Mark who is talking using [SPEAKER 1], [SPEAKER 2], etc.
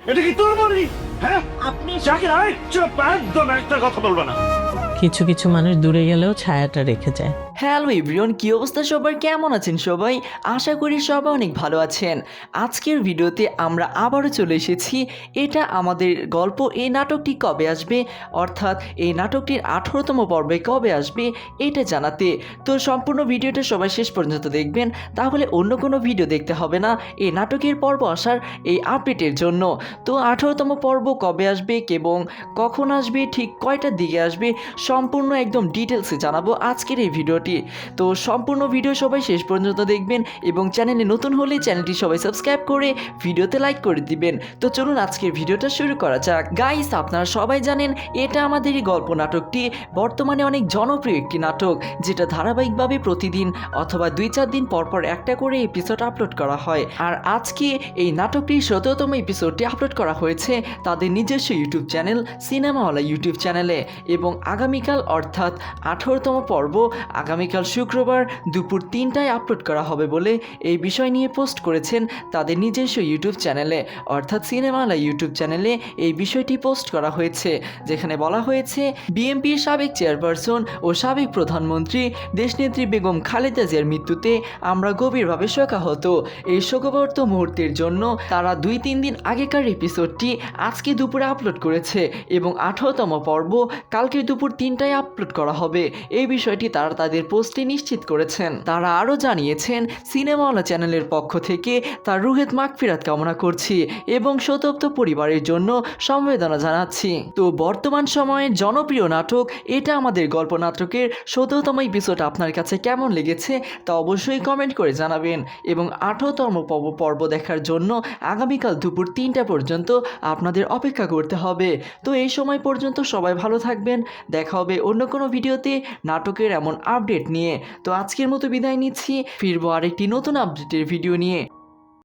[SPEAKER 1] এটা কি তোর বাড়ি? হ্যাঁ, আপনি জাকির চুপ, একদম একটা কথা বলবো না।
[SPEAKER 2] কিছু কিছু মানুষ দূরে গেলেও ছায়াটা রেখে যায়।
[SPEAKER 3] হ্যালো এভরিওয়ান, কি অবস্থা সবার, কেমন আছেন সবাই? আশা করি সবাই অনেক ভালো আছেন। আজকের ভিডিওতে আমরা আবারও চলে এসেছি। এটা আমাদের গল্প। এই নাটকটি কবে আসবে, অর্থাৎ এই নাটকটির 18তম পর্বে কবে আসবে এটা জানাতে। তো সম্পূর্ণ ভিডিওটা সবাই শেষ পর্যন্ত দেখবেন, তাহলে অন্য কোনো ভিডিও দেখতে হবে না এই নাটকের পর্ব আসার এই আপডেটের জন্য। তো 18তম পর্ব কবে আসবে এবং কখন আসবে, ঠিক কয়টার দিকে আসবে, সম্পূর্ণ একদম ডিটেলসে জানাবো আজকের এই ভিডিওটি। তো সম্পূর্ণ ভিডিও সবাই শেষ পর্যন্ত দেখবেন এবং চ্যানেলে নতুন হলে চ্যানেলটি সবাই সাবস্ক্রাইব করে ভিডিওতে লাইক করে দিবেন। তো চলুন আজকের ভিডিওটা শুরু করা যাক। গাইস, আপনারা সবাই জানেন এটা আমাদেরই গল্প নাটকটি বর্তমানে অনেক জনপ্রিয় একটি নাটক, যেটা ধারাবাহিকভাবে প্রতিদিন অথবা 2-4 দিন পরপর একটা করে এপিসোড আপলোড করা হয়। আর আজকে এই নাটকটির 17তম এপিসোডটি আপলোড করা হয়েছে তাদের নিজস্ব ইউটিউব চ্যানেল সিনেমাওয়ালা ইউটিউব চ্যানেলে, এবং আগামীকাল অর্থাৎ 18তম পর্ব আগামীকাল শুক্রবার দুপুর 3টায় আপলোড করা হবে বলে এই বিষয় নিয়ে পোস্ট করেছেন তাদের নিজস্ব ইউটিউব চ্যানেলে, অর্থাৎ সিনেমাওয়ালা ইউটিউব চ্যানেলে এই বিষয়টি পোস্ট করা হয়েছে, যেখানে বলা হয়েছে বিএনপির সাবেক চেয়ারপারসন ও সাবেক প্রধানমন্ত্রী দেশনেত্রী বেগম খালেদা জিয়ার মৃত্যুতে আমরা গভীরভাবে শোকাহত। এই শোকাবর্ত মুহূর্তের জন্য তারা 2-3 দিন আগেকার এপিসোডটি আজকে দুপুরে আপলোড করেছে এবং 18তম পর্ব কালকে দুপুর 3টায় আপলোড করা হবে। এই বিষয়টি তারা তাদের পোস্টে নিশ্চিত করেছেন। তারা আরও জানিয়েছেন, সিনেমাওয়ালা চ্যানেলের পক্ষ থেকে তার রুহের মাগফিরাত কামনা করছি এবং শতপ্ত পরিবারের জন্য সমবেদনা জানাচ্ছি। তো বর্তমান সময়ের জনপ্রিয় নাটক এটা আমাদের গল্প নাটকের 17তম এপিসোড আপনার কাছে কেমন লেগেছে তা অবশ্যই কমেন্ট করে জানাবেন, এবং 18তম পর্ব দেখার জন্য আগামীকাল দুপুর 3টা পর্যন্ত আপনাদের অপেক্ষা করতে হবে। তো এই সময় পর্যন্ত সবাই ভালো থাকবেন, দেখা হবে অন্য কোনো ভিডিওতে নাটকের এমন আপডেট নিয়ে। তো আজকের মতো বিদায় নিচ্ছি, ফিরবো আরেকটি নতুন আপডেটের ভিডিও নিয়ে।